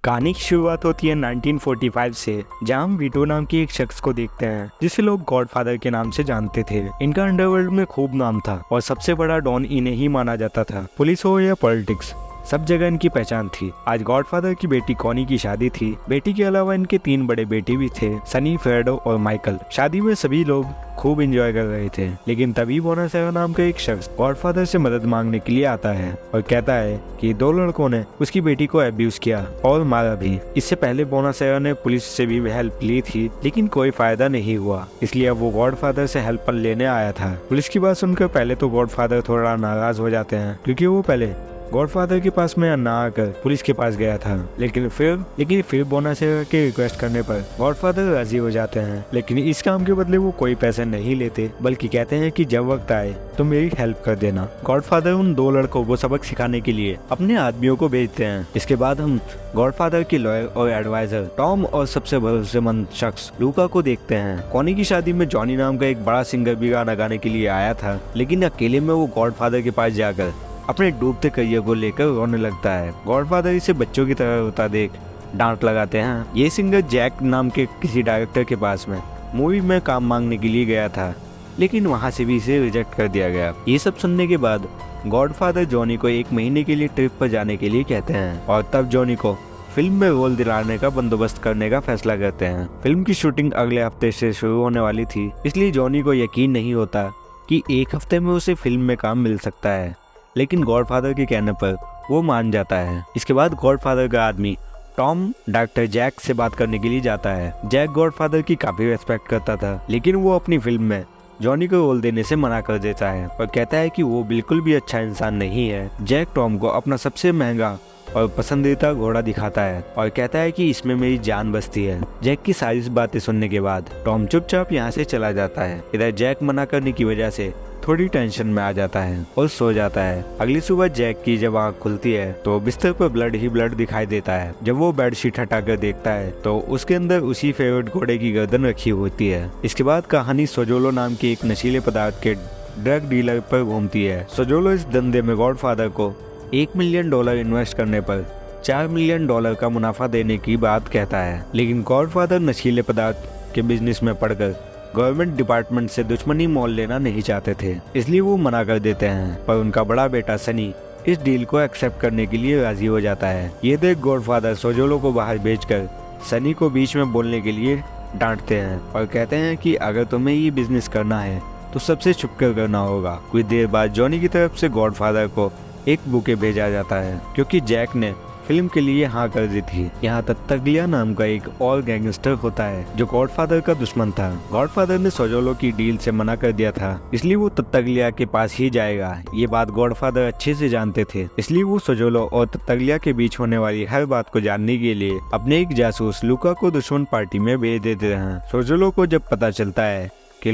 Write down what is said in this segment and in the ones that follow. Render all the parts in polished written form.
कहानी की शुरुआत होती है 1945 से, जहां हम वीटो नाम के एक शख्स को देखते हैं जिसे लोग गॉडफादर के नाम से जानते थे। इनका अंडरवर्ल्ड में खूब नाम था और सबसे बड़ा डॉन इन्हें ही माना जाता था। पुलिस हो या पॉलिटिक्स, सब जगह इनकी पहचान थी। आज गॉडफादर की बेटी कॉनी की शादी थी। बेटी के अलावा इनके 3 बड़े बेटे भी थे, सनी, फ्रेडो और माइकल। शादी में सभी लोग खूब एंजॉय कर रहे थे, लेकिन तभी बोनासेरा नाम का एक शख्स गॉडफादर से मदद मांगने के लिए आता है और कहता है कि 2 लड़कों ने उसकी बेटी को अब्यूज किया और मारा भी। इससे पहले बोनासेरा ने पुलिस से भी हेल्प ली थी, लेकिन कोई फायदा नहीं हुआ, इसलिए अब वो गॉडफादर से हेल्प लेने आया था। पुलिस की बात सुनकर पहले तो गॉडफादर थोड़ा नाराज हो जाते हैं, क्योंकि वो पहले गॉडफादर के पास में ना आकर पुलिस के पास गया था। लेकिन फिर बोनासेरा के रिक्वेस्ट करने पर गॉडफादर राजी हो जाते हैं, लेकिन इस काम के बदले वो कोई पैसे नहीं लेते, बल्कि कहते हैं कि जब वक्त आए तो मेरी हेल्प कर देना। गॉडफादर उन 2 लड़कों को सबक सिखाने के लिए अपने आदमियों को भेजते हैं। इसके बाद हम गॉडफादर के लॉयर और एडवाइजर टॉम और सबसे भरोसेमंद शख्स लूका को देखते हैं। कॉनी की शादी में जॉनी नाम का एक बड़ा सिंगर भी गाना गाने के लिए आया था, लेकिन अकेले में वो गॉडफादर के पास जाकर अपने डूबते करियर को लेकर रोने लगता है। गॉडफादर इसे बच्चों की तरह रोता देख डांट लगाते हैं। ये सिंगर जैक नाम के किसी डायरेक्टर के पास में मूवी में काम मांगने के लिए गया था, लेकिन वहां से भी इसे रिजेक्ट कर दिया गया। ये सब सुनने के बाद गॉडफादर जॉनी को 1 महीने के लिए ट्रिप पर जाने के लिए कहते हैं और तब जॉनी को फिल्म में रोल दिलाने का बंदोबस्त करने का फैसला करते हैं। फिल्म की शूटिंग अगले हफ्ते से शुरू होने वाली थी, इसलिए जॉनी को यकीन नहीं होता कि 1 हफ्ते में उसे फिल्म में काम मिल सकता है, लेकिन गॉडफादर के कहने पर वो मान जाता है। इसके बाद गॉडफादर का आदमी टॉम डॉक्टर जैक से बात करने के लिए जाता है। जैक गॉडफादर की काफी रेस्पेक्ट करता था, लेकिन वो अपनी फिल्म में जॉनी को रोल देने से मना कर देता है और कहता है कि वो बिल्कुल भी अच्छा इंसान नहीं है। जैक टॉम को अपना सबसे महंगा और पसंदीदा घोड़ा दिखाता है और कहता है कि इसमें मेरी जान बसती है। जैक की सारी बातें सुनने के बाद टॉम चुपचाप यहाँ से चला जाता है। इधर जैक मना करने की वजह से थोड़ी टेंशन में आ जाता है और सो जाता है। अगली सुबह जैक की जब आँख खुलती है तो बिस्तर पर ब्लड ही ब्लड दिखाई देता है। जब वो बेडशीट हटाकर देखता है तो उसके अंदर उसी फेवरेट घोड़े की गर्दन रखी होती है। इसके बाद कहानी सोजोलो नाम के एक नशीले पदार्थ के ड्रग डीलर पर घूमती है। सोजोलो इस धंधे में गॉडफादर को $1 मिलियन इन्वेस्ट करने पर $4 मिलियन का मुनाफा देने की बात कहता है, लेकिन गॉडफादर नशीले पदार्थ के बिजनेस में पड़कर गवर्नमेंट डिपार्टमेंट से दुश्मनी मोल लेना नहीं चाहते थे, इसलिए वो मना कर देते हैं। पर उनका बड़ा बेटा सनी इस डील को एक्सेप्ट करने के लिए राजी हो जाता है। ये देख गॉडफादर सोजोलो को बाहर भेजकर सनी को बीच में बोलने के लिए डांटते हैं और कहते हैं कि अगर तुम्हें ये बिजनेस करना है तो सबसे छुपकर करना होगा। कुछ देर बाद जॉनी की तरफ से गॉडफादर को एक बुके भेजा जाता है, क्योंकि जैक ने फिल्म के लिए हाँ कर दी थी। यहाँ तत्तगलिया नाम का एक और गैंगस्टर होता है जो गॉडफादर का दुश्मन था। गॉडफादर ने सोजोलो की डील से मना कर दिया था, इसलिए वो तत्तगलिया के पास ही जाएगा। ये बात गॉडफादर अच्छे से जानते थे, इसलिए वो सोजोलो और तत्तगलिया के बीच होने वाली हर बात को जानने के लिए अपने एक जासूस लूका को दुश्मन पार्टी में भेज देते हैं। सोजोलो को जब पता चलता है कि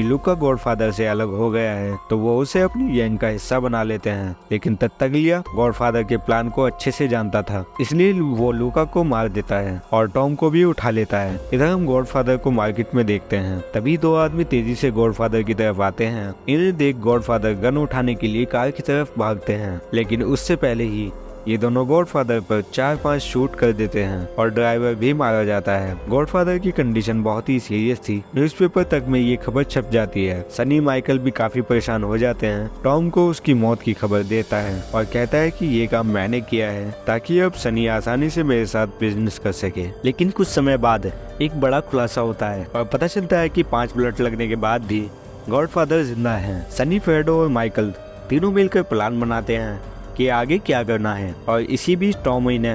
लूका गॉडफादर से अलग हो गया है तो वो उसे अपनी गैंग का हिस्सा बना लेते हैं, लेकिन तत्तगलिया गॉडफादर के प्लान को अच्छे से जानता था, इसलिए वो लूका को मार देता है और टॉम को भी उठा लेता है। इधर हम गॉडफादर को मार्केट में देखते हैं। तभी 2 आदमी तेजी से गॉडफादर की तरफ आते हैं। इन्हें देख गॉडफादर गन उठाने के लिए कार की तरफ भागते हैं, लेकिन उससे पहले ही ये दोनों गॉडफादर पर 4-5 शूट कर देते हैं और ड्राइवर भी मारा जाता है। गॉडफादर की कंडीशन बहुत ही सीरियस थी। न्यूज़पेपर तक में ये खबर छप जाती है। सनी माइकल भी काफी परेशान हो जाते हैं। टॉम को उसकी मौत की खबर देता है और कहता है कि ये काम मैंने किया है ताकि अब सनी आसानी से मेरे साथ बिजनेस कर सके। लेकिन कुछ समय बाद एक बड़ा खुलासा होता है और पता चलता है कि 5 बुलेट लगने के बाद भी गॉडफादर जिंदा है। सनी, फ्रेडो और माइकल तीनों मिलकर प्लान बनाते हैं कि आगे क्या करना है, और इसी बीच टॉम इन्हें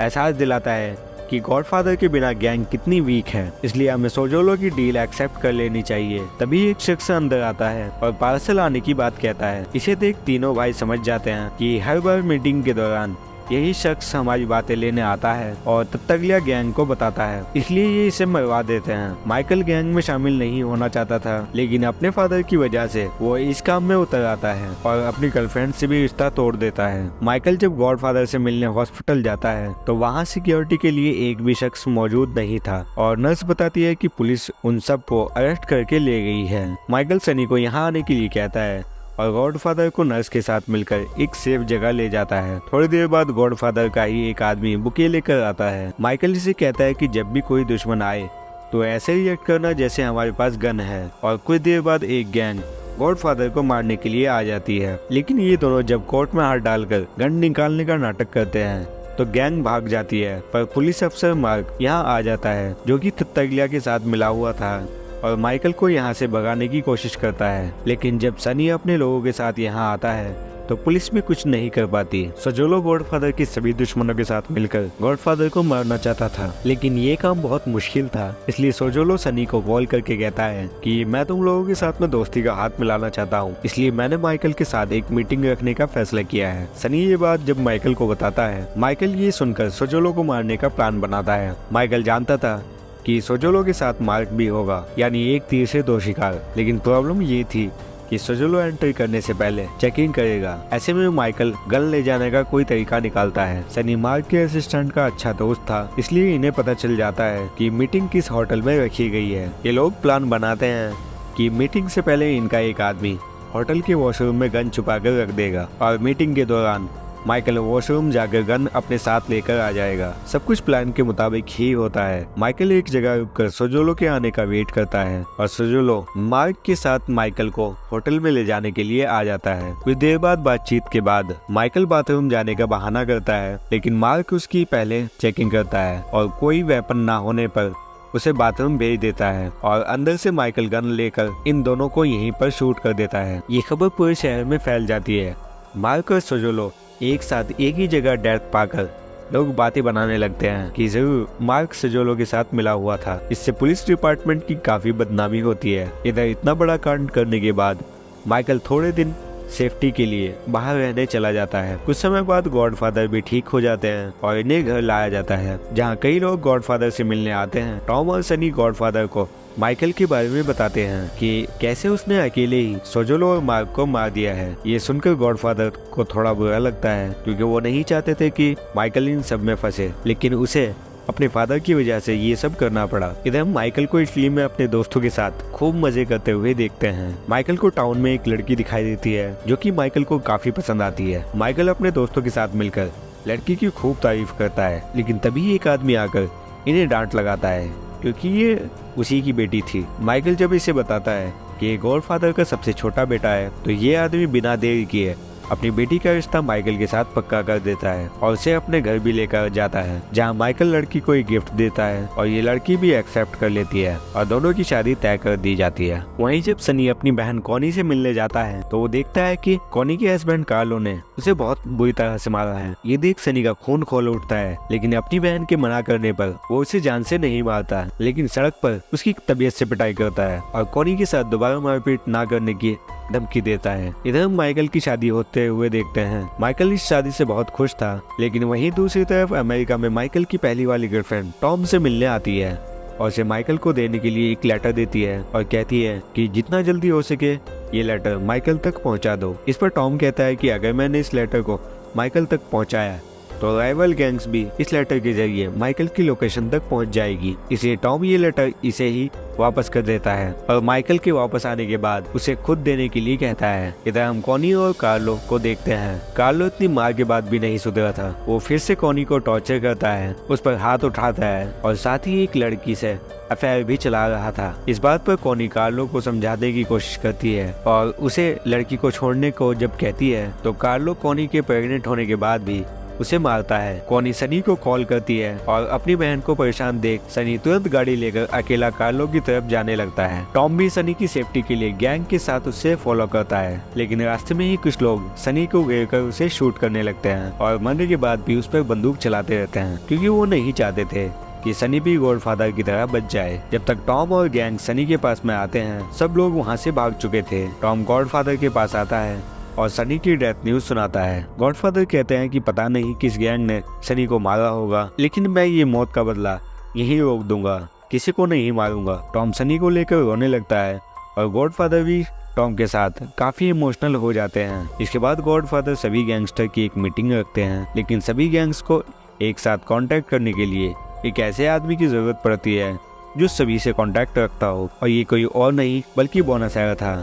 एहसास दिलाता है कि गॉडफादर के बिना गैंग कितनी वीक है, इसलिए हमें सोजोलो की डील एक्सेप्ट कर लेनी चाहिए। तभी एक शख्स अंदर आता है और पार्सल आने की बात कहता है। इसे देख तीनों भाई समझ जाते हैं कि हर बार मीटिंग के दौरान यही शख्स हमारी बातें लेने आता है और तत्तगलिया गैंग को बताता है, इसलिए ये इसे मरवा देते हैं। माइकल गैंग में शामिल नहीं होना चाहता था, लेकिन अपने फादर की वजह से वो इस काम में उतर आता है और अपनी गर्लफ्रेंड से भी रिश्ता तोड़ देता है। माइकल जब गॉडफादर से मिलने हॉस्पिटल जाता है तो वहाँ सिक्योरिटी के लिए एक भी शख्स मौजूद नहीं था और नर्स बताती है कि पुलिस उन सब को अरेस्ट करके ले गई है। माइकल सनी को यहाँ आने के लिए कहता है और गॉडफादर को नर्स के साथ मिलकर एक सेफ जगह ले जाता है। थोड़ी देर बाद गॉडफादर का ही एक आदमी बुके लेकर आता है। माइकल इसे कहता है कि जब भी कोई दुश्मन आए तो ऐसे रिएक्ट करना जैसे हमारे पास गन है। और कुछ देर बाद एक गैंग गॉडफादर को मारने के लिए आ जाती है, लेकिन ये दोनों जब कोर्ट में हाथ डालकर गन निकालने का नाटक करते हैं तो गैंग भाग जाती है। पर पुलिस अफसर मार्क यहाँ आ जाता है, जो कि तगलिया के साथ मिला हुआ था, और माइकल को यहाँ से भगाने की कोशिश करता है। लेकिन जब सनी अपने लोगों के साथ यहाँ आता है तो पुलिस भी कुछ नहीं कर पाती। सोजोलो गॉडफादर के सभी दुश्मनों के साथ मिलकर गॉडफादर को मारना चाहता था, लेकिन ये काम बहुत मुश्किल था। इसलिए सोजोलो सनी को कॉल करके कहता है कि मैं तुम लोगों के साथ में दोस्ती का हाथ मिलाना चाहता हूँ, इसलिए मैंने माइकल के साथ एक मीटिंग रखने का फैसला किया है। सनी ये बात जब माइकल को बताता है, माइकल ये सुनकर सोजोलो को मारने का प्लान बनाता है। माइकल जानता था कि सोजोलो के साथ मार्क भी होगा, यानी एक तीर से दो शिकार। लेकिन प्रॉब्लम ये थी कि सोजोलो एंट्री करने से पहले चेकिंग करेगा। ऐसे में माइकल गन ले जाने का कोई तरीका निकालता है। सनी मार्क के असिस्टेंट का अच्छा दोस्त था, इसलिए इन्हें पता चल जाता है कि मीटिंग किस होटल में रखी गई है। ये लोग प्लान बनाते हैं कि मीटिंग से पहले इनका एक आदमी होटल के वॉशरूम में गन छुपा कर रख देगा और मीटिंग के दौरान माइकल वॉशरूम जाकर गन अपने साथ लेकर आ जाएगा। सब कुछ प्लान के मुताबिक ही होता है। माइकल एक जगह रुककर सोजोलो के आने का वेट करता है और सोजोलो मार्क के साथ माइकल को होटल में ले जाने के लिए आ जाता है। कुछ देर बाद बातचीत के बाद माइकल बाथरूम जाने का बहाना करता है, लेकिन मार्क उसकी पहले चेकिंग करता है और कोई वेपन ना होने पर उसे बाथरूम भेज देता है और अंदर से माइकल गन लेकर इन दोनों को यहीं पर शूट कर देता है। ये खबर पूरे शहर में फैल जाती है। मार्क और सोजोलो एक साथ एक ही जगह डेथ पाकर लोग बातें बनाने लगते हैं कि जरूर मार्क सोजोलो के साथ मिला हुआ था। इससे पुलिस डिपार्टमेंट की काफी बदनामी होती है। इधर इतना बड़ा कांड करने के बाद माइकल थोड़े दिन सेफ्टी के लिए बाहर रहने चला जाता है। कुछ समय बाद गॉडफादर भी ठीक हो जाते हैं और इन्हें घर लाया जाता है, जहाँ कई लोग गॉडफादर से मिलने आते हैं। टॉम और सनी गॉडफादर को माइकल के बारे में बताते हैं कि कैसे उसने अकेले ही सोजोलो और मार्क को मार दिया है। ये सुनकर गॉडफादर को थोड़ा बुरा लगता है, क्योंकि वो नहीं चाहते थे कि माइकल इन सब में फंसे, लेकिन उसे अपने फादर की वजह से ये सब करना पड़ा। इधर हम माइकल को इटली में अपने दोस्तों के साथ खूब मजे करते हुए देखते हैं। माइकल को टाउन में एक लड़की दिखाई देती है, जो कि माइकल को काफी पसंद आती है। माइकल अपने दोस्तों के साथ मिलकर लड़की की खूब तारीफ करता है, लेकिन तभी एक आदमी आकर इन्हें डांट लगाता है, क्योंकि ये उसी की बेटी थी। माइकल जब इसे बताता है कि ये गॉडफादर का सबसे छोटा बेटा है, तो ये आदमी बिना देरी किए अपनी बेटी का रिश्ता माइकल के साथ पक्का कर देता है और उसे अपने घर भी लेकर जाता है, जहां माइकल लड़की को एक गिफ्ट देता है और ये लड़की भी एक्सेप्ट कर लेती है और दोनों की शादी तय कर दी जाती है। वहीं जब सनी अपनी बहन कॉनी से मिलने जाता है तो वो देखता है कि कॉनी के हस्बैंड कार्लो ने उसे बहुत बुरी तरह से मारा है। ये देख सनी का खून खोल उठता है, लेकिन अपनी बहन के मना करने पर वो उसे जान से नहीं मारता, लेकिन सड़क पर उसकी तबीयत से पिटाई करता है और कॉनी के साथ दोबारा मारपीट ना करने की धमकी देता है। इधर हम माइकल की शादी होते हुए देखते हैं। माइकल इस शादी से बहुत खुश था, लेकिन वहीं दूसरी तरफ अमेरिका में माइकल की पहली वाली गर्लफ्रेंड टॉम से मिलने आती है और उसे माइकल को देने के लिए एक लेटर देती है और कहती है कि जितना जल्दी हो सके ये लेटर माइकल तक पहुंचा दो। इस पर टॉम कहता है कि अगर मैंने इस लेटर को माइकल तक पहुंचाया तो राइवल गैंग्स भी इस लेटर के जरिए माइकल की लोकेशन तक पहुंच जाएगी, इसलिए टॉम ये लेटर इसे ही वापस कर देता है और माइकल के वापस आने के बाद उसे खुद देने के लिए कहता है। इधर हम कॉनी और कार्लो को देखते हैं। कार्लो इतनी मार के बाद भी नहीं सुधरा था। वो फिर से कॉनी को टॉर्चर करता है, उस पर हाथ उठाता है और साथ ही एक लड़की से अफेयर भी चला रहा था। इस बात पर कॉनी कार्लो को समझाने की कोशिश करती है और उसे लड़की को छोड़ने को जब कहती है तो कार्लो कॉनी के प्रेग्नेंट होने के बाद भी उसे मारता है। कॉनी सनी को कॉल करती है और अपनी बहन को परेशान देख सनी तुरंत गाड़ी लेकर अकेला कार्लो की तरफ जाने लगता है। टॉम भी सनी की सेफ्टी के लिए गैंग के साथ उसे फॉलो करता है, लेकिन रास्ते में ही कुछ लोग सनी को घेरकर उसे शूट करने लगते हैं और मरने के बाद भी उस पर बंदूक चलाते रहते हैं, क्योंकि वो नहीं चाहते थे कि सनी भी गॉडफादर की तरह बच जाए। जब तक टॉम और गैंग सनी के पास में आते हैं, सब लोग वहाँ से भाग चुके थे। टॉम गॉडफादर के पास आता है और सनी की डेथ न्यूज सुनाता है। गॉडफादर कहते हैं कि पता नहीं किस गैंग ने सनी को मारा होगा, लेकिन मैं ये मौत का बदला यही रोक दूंगा, किसी को नहीं मारूंगा। टॉम सनी को लेकर रोने लगता है और गॉडफादर भी टॉम के साथ काफी इमोशनल हो जाते हैं। इसके बाद गॉडफादर सभी गैंगस्टर की एक मीटिंग रखते हैं, लेकिन सभी गैंग्स को एक साथ कांटेक्ट करने के लिए एक ऐसे आदमी की जरूरत पड़ती है जो सभी से कांटेक्ट रखता हो, और ये कोई और नहीं बल्कि बोनासेरा था।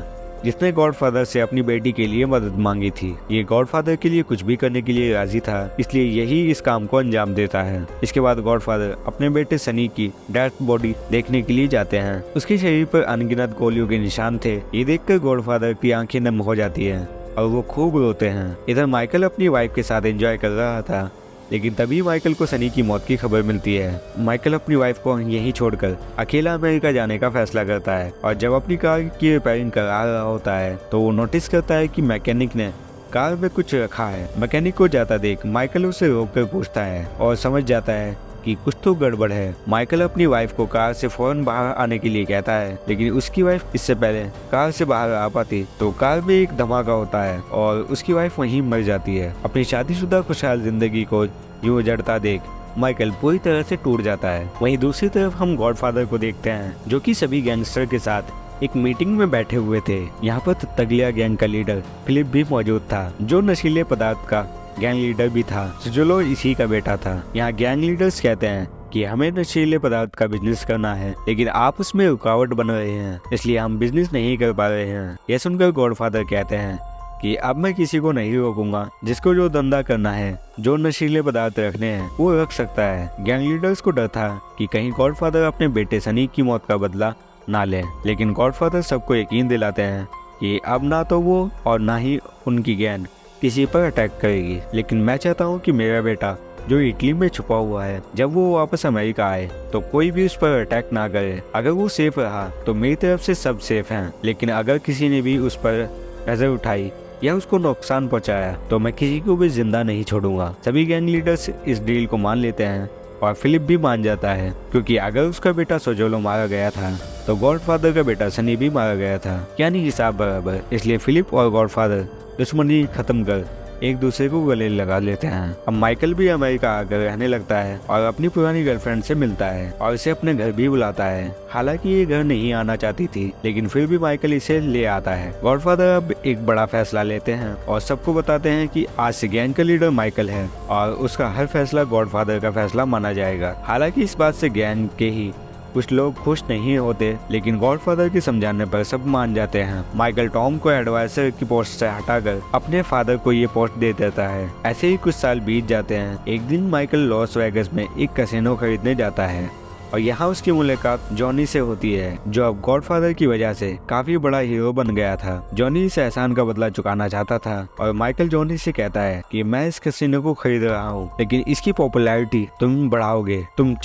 जिसने गॉडफादर से अपनी बेटी के लिए मदद मांगी थी। ये गॉडफादर के लिए कुछ भी करने के लिए राजी था, इसलिए यही इस काम को अंजाम देता है। इसके बाद गॉडफादर अपने बेटे सनी की डेथ बॉडी देखने के लिए जाते हैं। उसके शरीर पर अनगिनत गोलियों के निशान थे। ये देखकर गॉडफादर की आंखें नम हो जाती है और वो खूब रोते हैं। इधर माइकल अपनी वाइफ के साथ एंजॉय कर रहा था, लेकिन तभी माइकल को सनी की मौत की खबर मिलती है। माइकल अपनी वाइफ को यहीं छोड़कर अकेला अमेरिका जाने का फैसला करता है और जब अपनी कार की रिपेयरिंग करा रहा होता है तो वो नोटिस करता है कि मैकेनिक ने कार में कुछ रखा है। मैकेनिक को जाता देख माइकल उसे रोककर पूछता है और समझ जाता है कि कुछ तो गड़बड़ है। माइकल अपनी वाइफ को कार से फौरन बाहर आने के लिए कहता है, लेकिन उसकी वाइफ इससे पहले कार से बाहर आ पाती तो कार में एक धमाका होता है और उसकी वाइफ वहीं मर जाती है। अपनी शादीशुदा खुशहाल जिंदगी को यूं उजड़ता देख माइकल पूरी तरह से टूट जाता है। वहीं दूसरी तरफ हम गॉडफादर को देखते हैं, जो कि सभी गैंगस्टर के साथ एक मीटिंग में बैठे हुए थे। यहाँ पर तगलिया गैंग का लीडर फिलिप भी मौजूद था, जो नशीले पदार्थ का गैंग लीडर भी था। सिजोलो इसी का बेटा था। यहाँ गैंग लीडर्स कहते हैं कि हमें नशीले पदार्थ का बिजनेस करना है, लेकिन आप उसमें रुकावट बन रहे हैं, इसलिए हम बिजनेस नहीं कर पा रहे हैं। यह सुनकर गॉडफादर कहते हैं कि अब मैं किसी को नहीं रोकूंगा। जिसको जो धंधा करना है, जो नशीले पदार्थ रखने हैं, वो रख सकता है। गैंग लीडर्स को डर था कि कहीं गॉडफादर अपने बेटे सनी की मौत का बदला ना ले, लेकिन गॉडफादर सबको यकीन दिलाते हैं कि अब ना तो वो और ना ही उनकी गैंग किसी पर अटैक करेगी। लेकिन मैं चाहता हूँ कि मेरा बेटा जो इटली में छुपा हुआ है, जब वो वापस अमेरिका आए तो कोई भी उस पर अटैक ना करे। अगर वो सेफ रहा तो मेरी तरफ से सब सेफ हैं, लेकिन अगर किसी ने भी उस पर नजर उठाई या उसको नुकसान पहुंचाया तो मैं किसी को भी जिंदा नहीं छोड़ूंगा। सभी गैंग लीडर्स इस डील को मान लेते हैं और फिलिप भी मान जाता है, क्योंकि अगर उसका बेटा सोजोलो मारा गया था तो गॉडफादर का बेटा सनी भी मारा गया था, यानी हिसाब बराबर। इसलिए फिलिप और गॉडफादर दुश्मनी खत्म कर एक दूसरे को गले लगा लेते हैं। अब माइकल भी अमेरिका आकर रहने लगता है और अपनी पुरानी गर्लफ्रेंड से मिलता है और इसे अपने घर भी बुलाता है। हालांकि ये घर नहीं आना चाहती थी, लेकिन फिर भी माइकल इसे ले आता है। गॉडफादर अब एक बड़ा फैसला लेते हैं और सबको बताते हैं कि आज से गैंग का लीडर माइकल है और उसका हर फैसला गॉडफादर का फैसला माना जाएगा। हालांकि इस बात से गैंग के ही कुछ लोग खुश नहीं होते, लेकिन गॉडफादर के समझाने पर सब मान जाते हैं। माइकल टॉम को एडवाइजर की पोस्ट से हटाकर अपने फादर को ये पोस्ट दे देता है। ऐसे ही कुछ साल बीत जाते हैं। एक दिन माइकल लॉस वेगस में एक कैसीनो खरीदने जाता है और यहाँ उसकी मुलाकात जॉनी से होती है, जो अब गॉडफादर की वजह से काफी बड़ा हीरो बन गया था। जॉनी इस एहसान का बदला चुकाना चाहता था और माइकल जॉनी से कहता है कि मैं इस कैसीनो को खरीद रहा हूँ, लेकिन इसकी पॉपुलैरिटी तुम बढ़ाओगे। तुम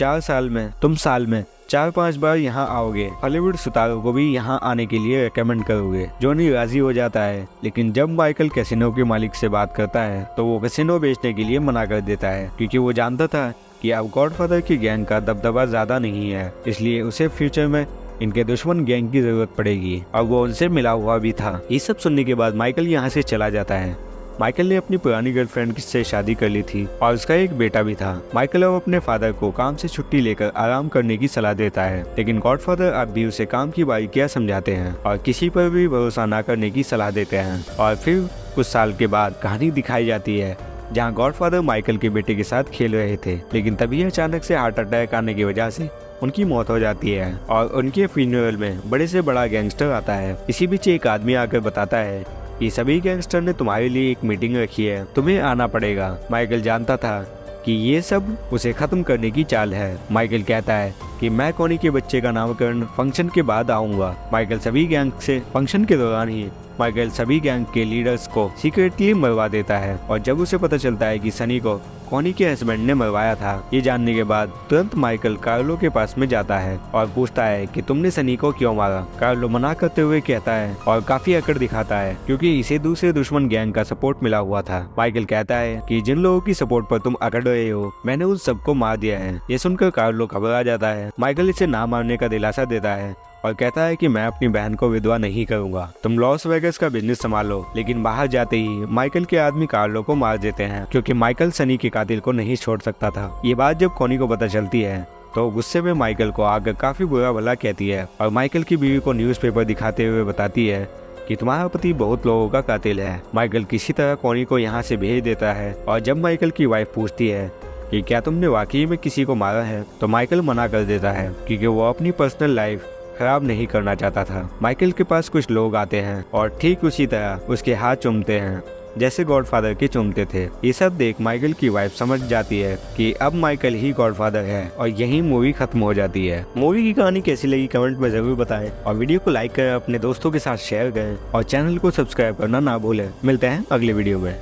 साल में 4-5 बार यहाँ आओगे। हॉलीवुड सितारों को भी यहाँ आने के लिए रेकमेंड करोगे। जॉनी राजी हो जाता है, लेकिन जब माइकल कैसीनो के मालिक से बात करता है तो वो कैसीनो बेचने के लिए मना कर देता है, क्योंकि वो जानता था कि अब गॉडफादर की गैंग का दबदबा ज्यादा नहीं है, इसलिए उसे फ्यूचर में इनके दुश्मन गैंग की जरूरत पड़ेगी और वो उनसे मिला हुआ भी था। ये सब सुनने के बाद माइकल यहाँ से चला जाता है। माइकल ने अपनी पुरानी गर्लफ्रेंड से शादी कर ली थी और उसका एक बेटा भी था। माइकल अब अपने फादर को काम से छुट्टी लेकर आराम करने की सलाह देता है, लेकिन गॉडफादर अब भी उसे काम की बारीकियां समझाते हैं और किसी पर भी भरोसा न करने की सलाह देते हैं। और फिर कुछ साल के बाद कहानी दिखाई जाती है जहाँ गॉडफादर माइकल के बेटे के साथ खेल रहे थे, लेकिन तभी अचानक से हार्ट अटैक आने की वजह से उनकी मौत हो जाती है और उनके फ्यूनरल में बड़े से बड़ा गैंगस्टर आता है। इसी बीच एक आदमी आकर बताता है कि सभी गैंगस्टर ने तुम्हारे लिए एक मीटिंग रखी है, तुम्हें आना पड़ेगा। माइकल जानता था कि ये सब उसे खत्म करने की चाल है। माइकल कहता है कि मैं कॉनी के बच्चे का नामकरण फंक्शन के बाद आऊंगा। माइकल सभी गैंग से फंक्शन के दौरान ही माइकल सभी गैंग के लीडर्स को सीक्रेटली मरवा देता है और जब उसे पता चलता है कि सनी को कॉनी के हस्बैंड ने मरवाया था, ये जानने के बाद तुरंत माइकल कार्लो के पास में जाता है और पूछता है कि तुमने सनी को क्यों मारा। कार्लो मना करते हुए कहता है और काफी अकड़ दिखाता है, क्योंकि इसे दूसरे दुश्मन गैंग का सपोर्ट मिला हुआ था। माइकल कहता है कि जिन लोगों की सपोर्ट पर तुम अकड़ रहे हो, मैंने उन सबको मार दिया है। ये सुनकर कार्लो घबरा जाता है। माइकल इसे ना मारने का दिलासा देता है और कहता है कि मैं अपनी बहन को विधवा नहीं करूंगा, तुम लॉस वेगस का बिजनेस संभालो। लेकिन बाहर जाते ही माइकल के आदमी कार्लो को मार देते हैं, क्योंकि माइकल सनी के कातिल को नहीं छोड़ सकता था। ये बात जब कॉनी को पता चलती है तो गुस्से में माइकल को आकर काफी बुरा भला कहती है और माइकल की बीवी को न्यूज़पेपर दिखाते हुए बताती है कि तुम्हारा पति बहुत लोगों का कातिल है। माइकल किसी तरह कॉनी को यहाँ से भेज देता है और जब माइकल की वाइफ पूछती है कि क्या तुमने वाकई में किसी को मारा है, तो माइकल मना कर देता है, क्योंकि वो अपनी पर्सनल लाइफ खराब नहीं करना चाहता था। माइकल के पास कुछ लोग आते हैं और ठीक उसी तरह उसके हाथ चूमते हैं जैसे गॉडफादर के चूमते थे। ये सब देख माइकल की वाइफ समझ जाती है कि अब माइकल ही गॉडफादर है और यही मूवी खत्म हो जाती है। मूवी की कहानी कैसी लगी कमेंट में जरूर बताएं और वीडियो को लाइक करें, अपने दोस्तों के साथ शेयर करें और चैनल को सब्सक्राइब करना ना भूलें। मिलते हैं अगले वीडियो में।